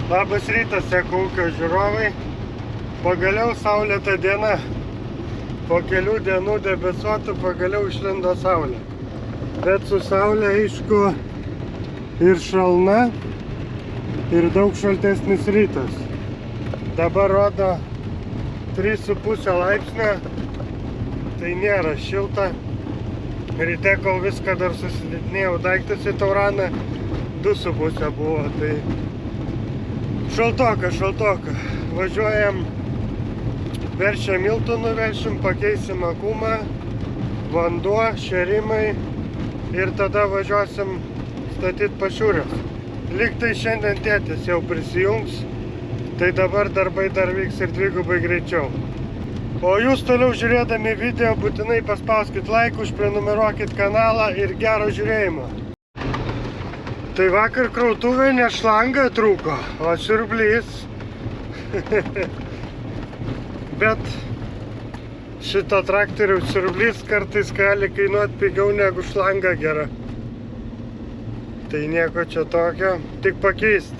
Labas rytas, Eko ūkio žiūrovai. Pagaliau saulėta diena. Po kelių dienų debesuotų pagaliau išlindo saulė. Bet su saulė, aišku, ir šalna, ir daug šaltesnis rytas. Dabar rodo 3,5 laipsnio, tai nėra šilta. Ryte, kol viską dar susidėtinėjau daiktus į Tauraną, 2,5 buvo, tai šaltoka. Važiuojam, veršia miltų nuveršim, pakeisim akumą, vanduo, šerimai ir tada važiuosim statyti pašiūrės. Liktai šiandien tėtis jau prisijungs, tai dabar darbai dar vyks ir dvigubai greičiau. O jūs toliau žiūrėdami video būtinai paspauskit like, užprenumeruokit kanalą ir gero žiūrėjimo. Tai vakar krautuvė ne šlanga trūko, o siurblys. Bet šito traktoriaus siurblys kartais gali kainuoti pigiau negu šlanga gera. Tai nieko čia tokio, tik pakeist.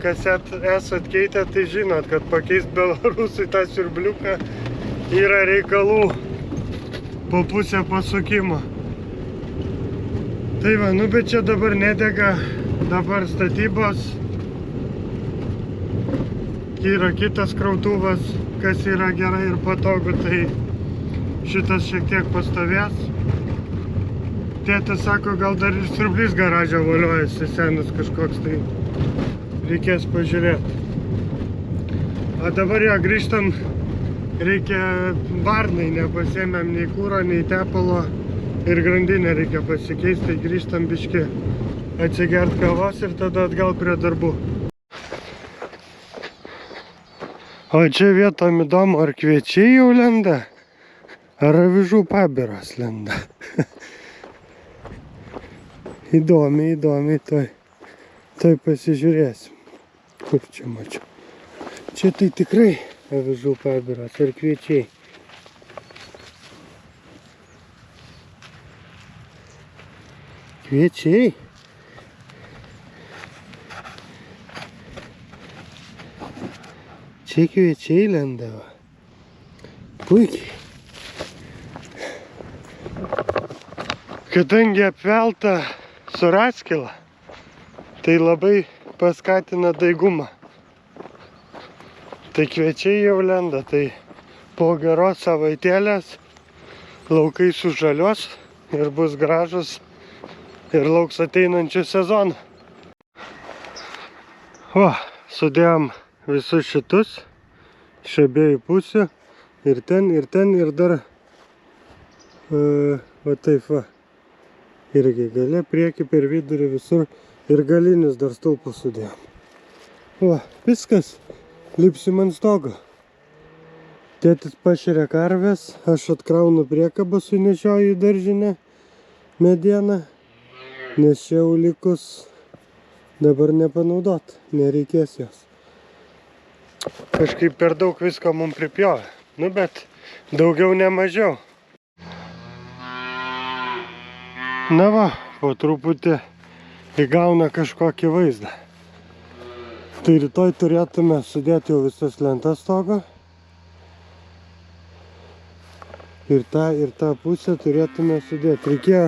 Kas esat keitę, tai žinot, kad pakeist Belarusui tą siurbliuką yra reikalų po pusę pasukimo. Tai va, bet čia dabar nedega, dabar statybos. Yra kitas krautuvas, kas yra gerai ir patogu, tai šitas šiek tiek pastovės. Tėtis sako, gal dar ir siurblys garažą voliojasi, senas kažkoks, tai reikės pažiūrėti. O dabar jo, grįžtam, reikia varnai, nepasiėmėm nei kūro, nei tepalo ir grandinę reikia pasikeisti, tai grįžtam biškį atsigert kavos ir tada atgal prie darbų. O čia vietom įdomu, ar kviečiai jau lenda, ar avižų pabiros lenda. Įdomiai, tuoj pasižiūrėsim. Kur čia mačiau? Čia tai tikrai avižų pabiros ar kviečiai. Kviečiai. Čia kviečiai lendavo. Puikiai. Kadangi apvelta su raskila, tai labai paskatina daigumą. Tai kviečiai jau lenda, tai po geros savaitėlės laukai sužaliuos ir bus gražus ir lauks ateinančių sezonų. O, sudėjom visus šitus iš abiejų pusių ir ten ir dar va taip va. Irgi gale, priekį, per vidurį, visur ir galinius dar stulpus sudėjom. O, viskas. Lipsim ant stogo. Tėtis pašeria karves, aš atkraunu priekabą, sunešioju į daržinę medieną, nes čia jau likus dabar nepanaudot, nereikės jos. Kažkaip per daug visko mums pripjovė, bet daugiau ne mažiau. Na va, po truputį įgauna kažkokį vaizdą. Tai rytoj turėtume sudėti jau visas lentas stogo. Ir tą pusę turėtume sudėti. Reikėjo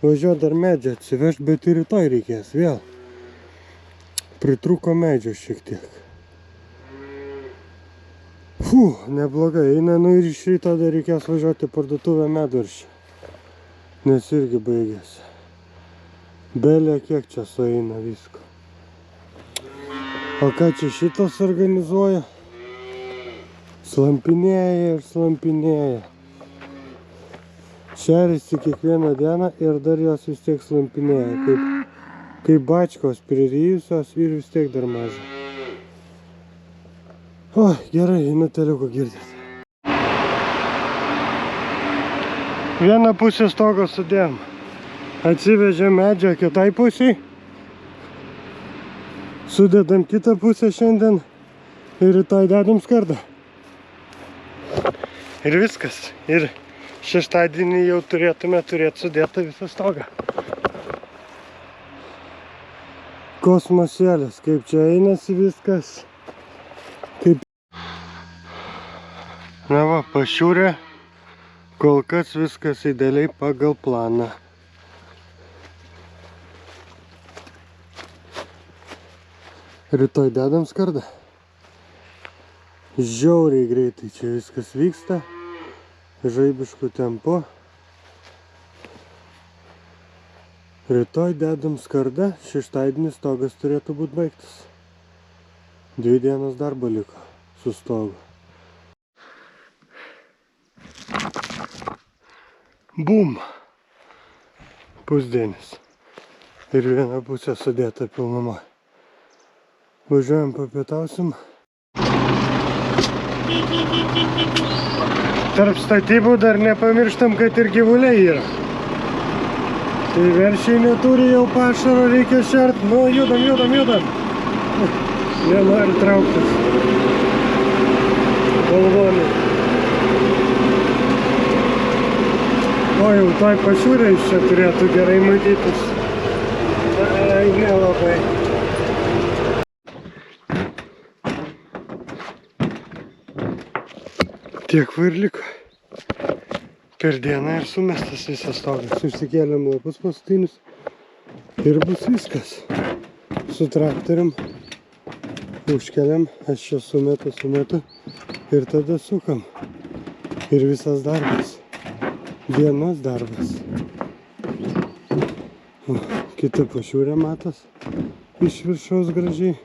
važiuoti dar medžio atsivežti, bet ir rytoj reikės vėl. Pritrūko medžio šiek tiek. Neblogai eina, ir iš ryto dar reikės važiuoti parduotuvę medvaršį. Nes irgi baigėsi. Belė kiek čia sueina visko. O ką čia šitas organizuoja? Slampinėja ir slampinėja. Šeriasi kiekvieną dieną ir dar jos vis tiek slampinėja. Kaip bačkos pririjusios ir vis tiek dar maža. O, gerai, teliuko girdėt. Vieną pusę stogo sudėjom. Atsivežėm medžio kitai pusiai. Sudedam kitą pusę šiandien ir rytoj dedam skardą. Ir viskas. Ir šeštadienį jau turėtume turėti sudėtą visą stogą. Kosmosėlis, kaip čia einasi viskas. Kaip... Na va, pašiūrė. Kol kas viskas idealiai pagal planą. Rytoj dedam skardą. Žiauriai greitai čia viskas vyksta. Žaibišku tempu. Rytoj dedam skardą. Šeštadienis stogas turėtų būti baigtas. 2 dienos darbo liko su stogu. Bum! Pusdienis. Ir viena pusė sudėta pilnumoj. Važiuojam papietausim. Tarp statybų dar nepamirštam, kad ir gyvuliai yra. Tai veršiai neturi jau pašaro, reikia šert. Nu, judam. Nenori trauktis. Balvonai. O jau toj pašiūrės čia turėtų gerai matytis. Ai, nelabai. Tiek va ir liko. Per dieną ir sumestas visas stogas. Užsikėlėm lapus paskutinius ir bus viskas. Su traktorium užkeliam, aš čia sumetu ir tada sukam. Ir visas darbas. Dienos darbas. O, kita pašiūrė matas. Iš viršaus gražiai.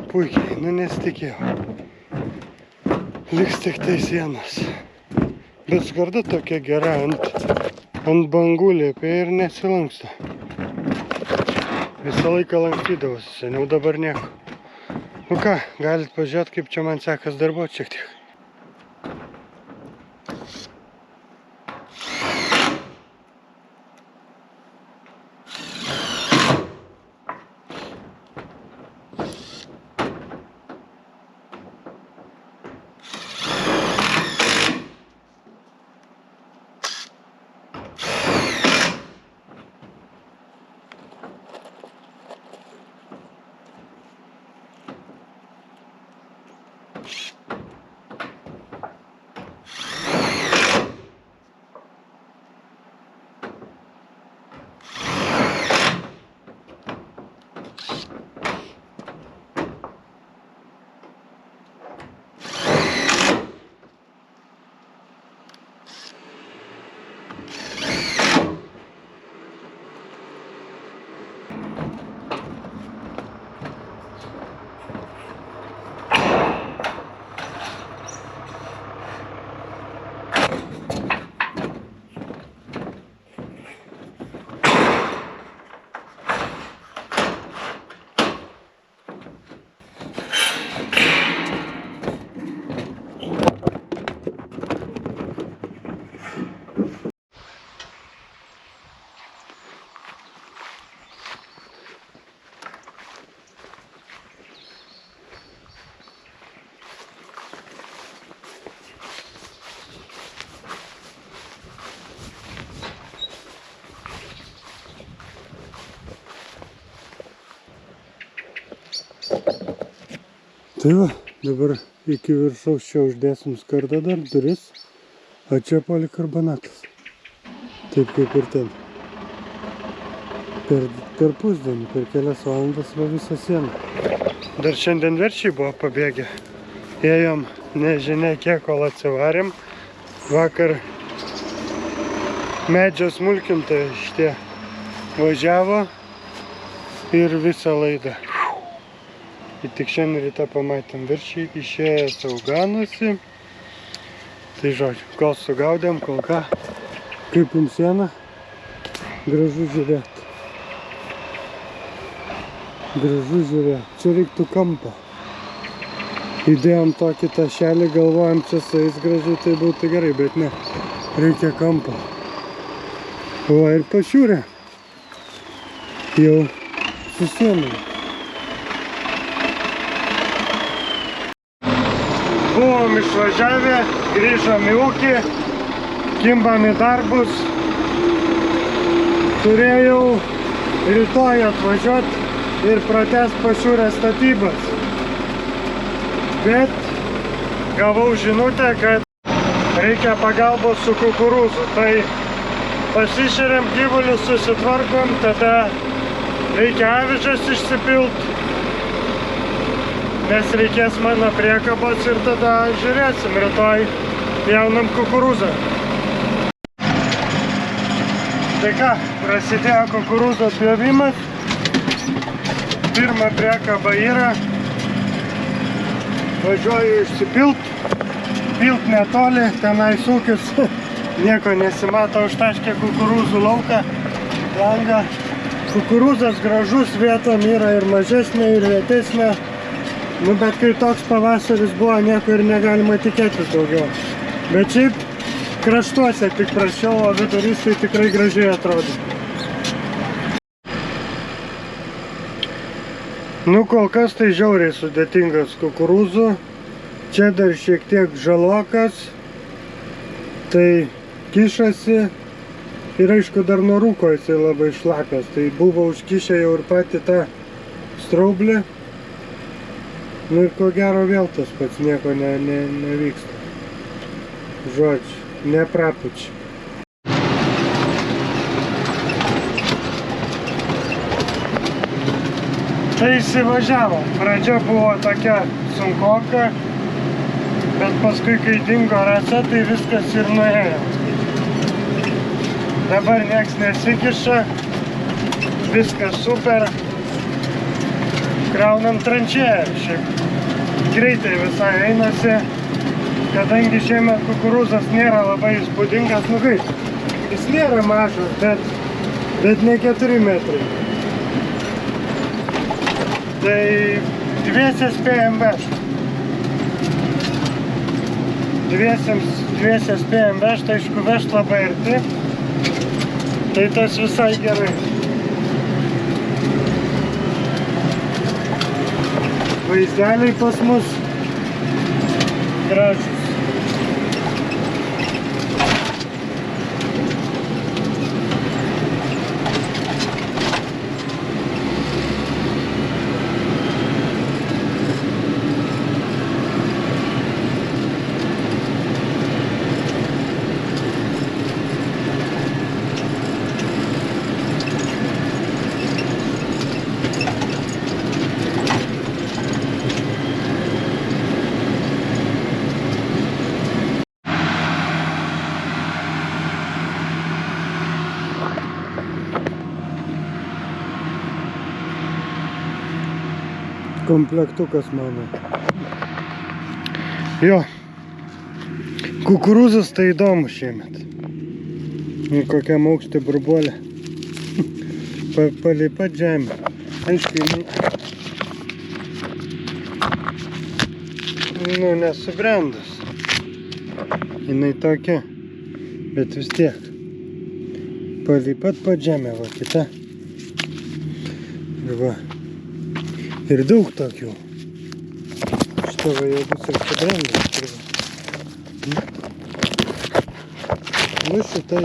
Puikiai, nu nesitikėjau. Liks tik tai sienos. Bet skarda tokia gera ant bangų lėpė ir nesilanksto. Visą laiką lankydavosi, seniau dabar nieko. Nu ką, galit pažiūrėti, kaip čia man sekas darbuoti šiek tiek. Tai va, dabar iki viršaus čia uždėsim skardą dar, duris, o čia polikarbonatas. Taip kaip ir ten. Per pusdienį, per kelias valandas va visą sieną. Dar šiandien veršiai buvo pabėgę. Ėjom nežinia kiek, kol atsivarėm. Vakar medžio smulkintoje šitie važiavo ir visą laidą. Ir tik šiandien rytą pamatėm veršiai, išėję sauganosi. Tai žodžiu, kol sugaudėm, kol ką, kaip jums siena, gražu žiūrėti. Gražu žiūrėti. Čia reiktų kampo. Įdėjom tokį tašelį, galvojam, čia sais gražiai, tai būtų gerai, bet ne. Reikia kampo. O ir pašiūrė. Jau su sienai. Buvom išvažiavę, grįžom į ūkį, kimbam į darbus. Turėjau rytoj atvažiuoti ir pratęsti pašiūrę statybas. Bet gavau žinutę, kad reikia pagalbos su kukurūzu. Tai pasišeriam gyvulius, susitvarkom, tada reikia avižas išsipilt, nes reikės mano priekabos ir tada žiūrėsim, rytoj pjaunam kukurūzą. Tai ką, prasidėjo kukurūzo pjovimas. Pirma priekaba yra. Važiuoju išsipilt. Pilt netoli, tenais ūkis. Nieko nesimato, užtaškė kukurūzų lauką. Langą. Kukurūzas gražus, vietom yra ir mažesnė, ir vietesnė. Nu, bet kai toks pavasaris buvo, nieko ir negalima tikėtis daugiau. Bet šiaip kraštuose tik prasčiau, o vidurys tai tikrai gražiai atrodo. Nu, kol kas tai žiauriai sudėtingas kukurūzų. Čia dar šiek tiek žalokas. Tai kišasi. Ir aišku, dar nuo rūko jisai labai šlapias. Tai buvo užkišę jau ir patį tą straublį. Nu ir ko gero vėl tas pats nieko nevyksta. Žodžiu, neprapučia. Tai įsivažiavo. Pradžia buvo tokia sunkoka, bet paskui, kai dingo rasa, tai viskas ir nuėjo. Dabar nieks nesikiša, viskas super. Kraunam tranšėją. Šiaip greitai visai einasi, kadangi šiemet kukurūzas nėra labai įspūdingas, nu kaip. Jis nėra mažas, bet ne 4 metrai. Tai dviese spėjam vežti. Dviese spėjam vežti, aišku, vežti labai arti. Tai tas visai gerai. Vaizdeliai pas mus gražus. Komplektukas mano. Jo. Kukurūzas tai įdomu šiemet. Ir kokiam aukštį burbuolė. Palei pat žemę. Aišku, nu nesubrendus. Jinai tokia. Bet vis tiek. Palei pat žemę, va kita. Ir va. Ir daug tokių. Šitą va jau bus ir subrendęs. Nu šitą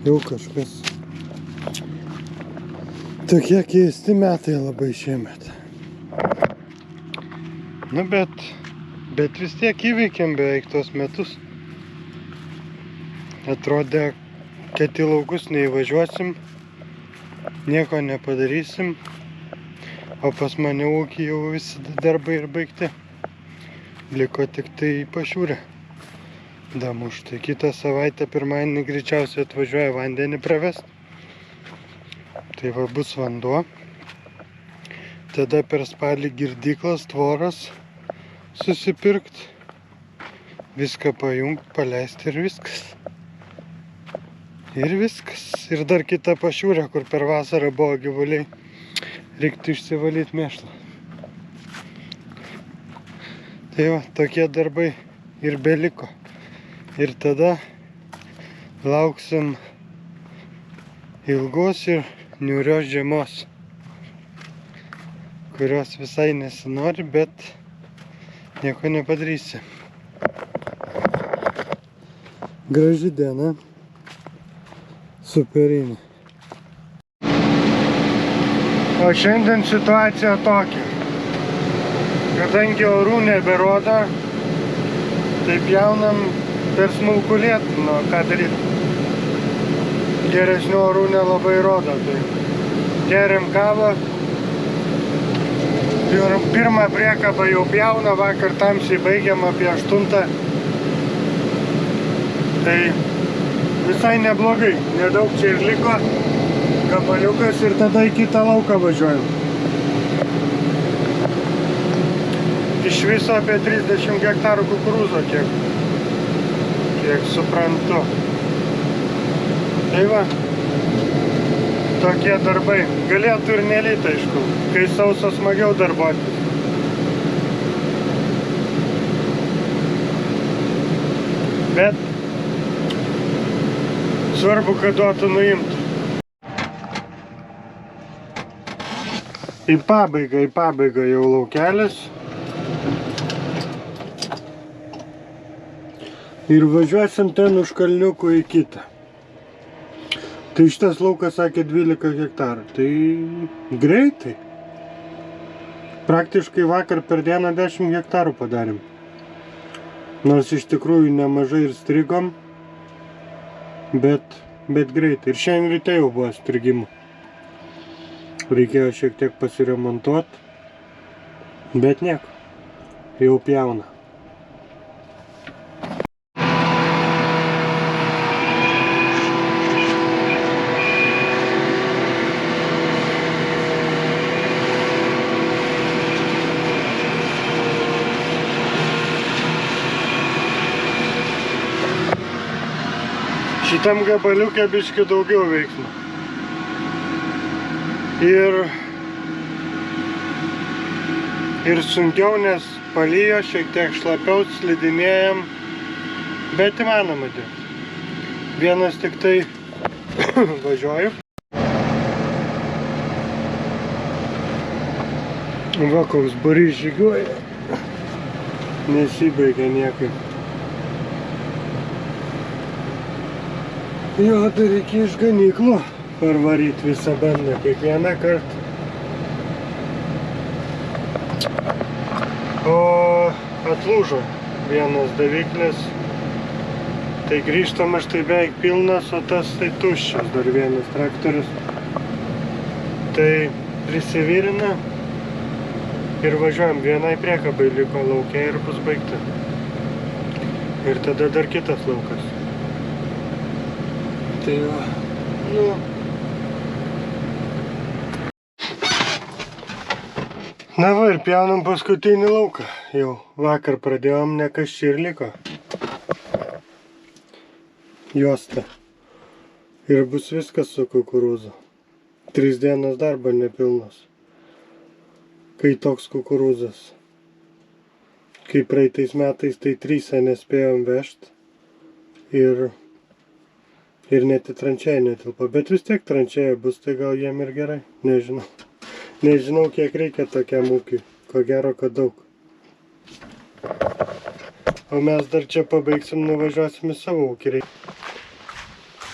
jau kažkas. Tokie keisti metai labai šiemet. Nu bet vis tiek įveikėm beveik tos metus. Atrodė, kad į laukus neįvažiuosim, nieko nepadarysim. O pas mane ūkį jau visi darbai ir baigti. Liko tik tai pašiūrę damušti. Kitą savaitę pirmadienį greičiausiai atvažiuoja vandenį pravest. Tai va bus vanduo. Tada per spalį girdyklas, tvoras susipirkt. Viską pajungt, paleisti ir viskas. Ir viskas. Ir dar kita pašiūrė, kur per vasarą buvo gyvuliai. Reiktų išsivalyti mėšlą. Tai va, tokie darbai ir beliko. Ir tada lauksim ilgos ir niūrios žiemos, kurios visai nesinori, bet nieko nepadarysi. Graži diena. Superinė. O šiandien situacija tokia. Kadangi orų neberodo, tai pjaunam per smulkų lietų, nu ką daryti. Geresnių orų nelabai rodo, tai geriam kavą. Pirmą priekabą jau pjauna, vakar tamsiai baigiam apie 8. Tai visai neblogai, nedaug čia ir liko, gabaliukas ir tada į kitą lauką važiuojam. Iš viso apie 30 hektarų kukurūzo, kiek suprantu. Tai va, tokie darbai. Galėtų ir nelyt, aišku, kai sauso smagiau darbuotis. Bet svarbu, kad duotų nuimti. Į pabaigą jau laukelis. Ir važiuosim ten už kalniukų į kitą. Tai šitas laukas sakė 12 hektarų. Tai greitai. Praktiškai vakar per dieną 10 hektarų padarėm. Nors iš tikrųjų nemažai ir strigom. Bet greitai. Ir šiandien ryte jau buvo strigimų. Reikėjo šiek tiek pasiremontuoti. Bet nieko. Jau pjauna. Šitam gabaliukė biškį daugiau veiksmo. Ir sunkiau, nes palijo, šiek tiek šlapiau, slidinėjam, bet įmanoma dirbti. Vienas tik tai važiuoju. Va, koks barys žygiuoja. Nesibaigia niekaip. Jo, dar reikia iš ganyklų parvaryti visą bandą kiekvieną kartą. O atlūžo vienas daviklis. Tai grįžtamas tai beveik pilnas, o tas tai tuščias, dar vienas traktorius. Tai prisivirina ir važiuojam. Vienai priekabai liko lauke ir bus baigta. Ir tada dar kitas laukas. Tai va, nu. Na va, ir pjaunam paskutinį lauką. Jau vakar pradėjom, ne kas čia ir liko. Juosta. Ir bus viskas su kukurūzu. 3 dienos darbo nepilnos. Kai toks kukurūzas. Kai praeitais metais tai 3 nespėjom vežt. Ir net į tranšėją netilpo, bet vis tiek tranšėja bus, tai gal jiem ir gerai, nežinau. Nežinau, kiek reikia tokiam ūkiui, ko gero, kad daug. O mes dar čia pabaigsim, nuvažiuosim į savo ūkį.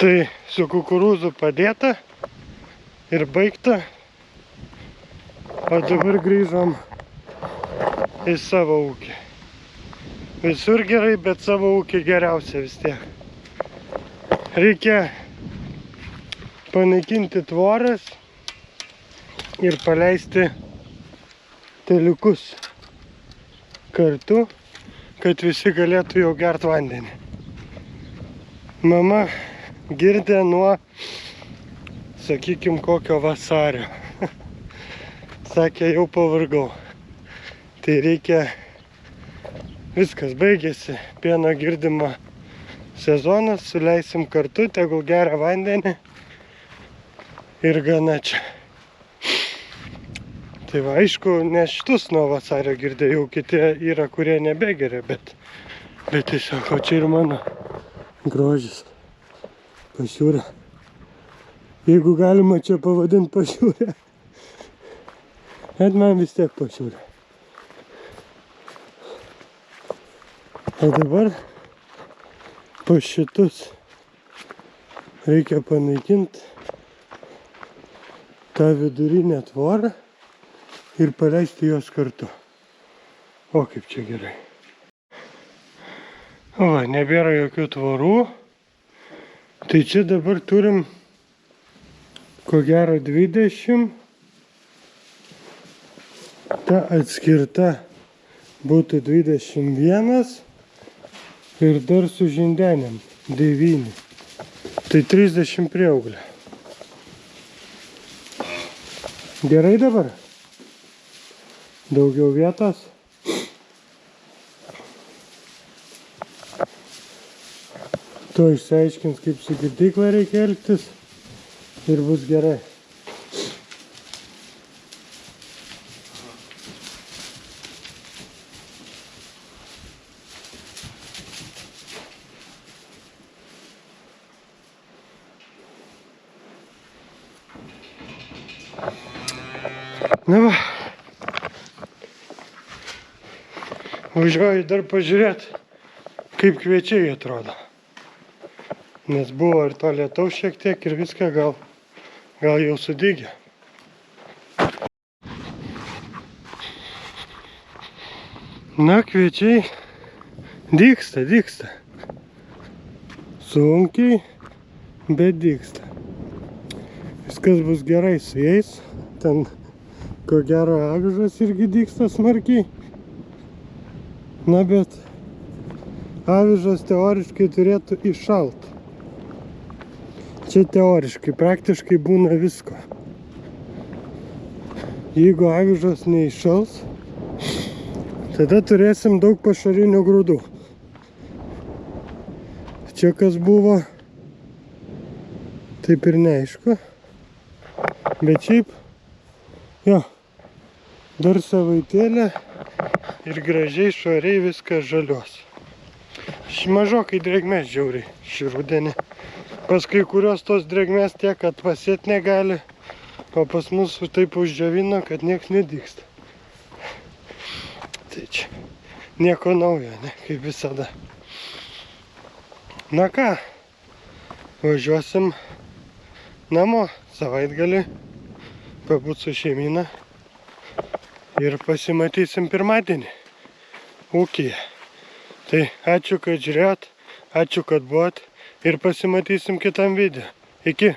Tai su kukurūzu padėta ir baigta, o dabar grįžom į savo ūkį. Visur gerai, bet savo ūkį geriausia vis tiek. Reikia panaikinti tvoras ir paleisti teliukus kartu, kad visi galėtų jau gert vandenį. Mama girdė nuo, sakykim, kokio vasario. Sakė, jau pavargau. Tai reikia, viskas baigėsi, pieno girdimo sezonas, suleisim kartu, tegul geria vandenį ir gana čia. Tai va, aišku, ne šitus nuo vasario girdė, jau kiti yra, kurie nebegeria, bet tiesiog, o čia ir mano grožis. Pašiūrė. Jeigu galima čia pavadinti pašiūrė. Bet man vis tiek pašiūrė. O dabar po šitus reikia panaikinti tą vidurinę tvorą ir paleisti juos kartu. O kaip čia gerai. O, nebėra jokių tvorų. Tai čia dabar turim ko gero 20. Ta atskirta būtų 21 ir dar su žindenėm 9. Tai 30 prieauglė. Gerai dabar? Daugiau vietos? To išsiaiškins, kaip su girdykla reikia elgtis ir bus gerai. Na va, važiuoju dar pažiūrėti, kaip kviečiai atrodo. Nes buvo ir to lietaus šiek tiek ir viską gal jau sudygė. Na, kviečiai dygsta. Sunkiai, bet dygsta. Viskas bus gerai su jais. Ten ko gero avižas irgi dygsta smarkiai. Na, bet avižas teoriškai turėtų iššalt. Čia teoriškai, praktiškai būna visko. Jeigu avižas neiššals, tada turėsim daug pašarinių grūdų. Čia kas buvo, taip ir neaišku. Bet šiaip, jo, dar savaitėlę ir gražiai švariai viskas žalios. Mažokai drėgmės žiauriai šį rudenį. Pas kai kurios tos drėgmės tiek, kad pasėt negali, o pas mus taip uždžiavino, kad nieks nedygsta. Tai čia nieko naujo, ne, kaip visada. Na ką, važiuosim namo savaitgalį, pabūt su šeimyna ir pasimatysim pirmadienį ūkyje. Tai ačiū, kad žiūrėjot, ačiū, kad buvot ir pasimatysim kitam video. Iki!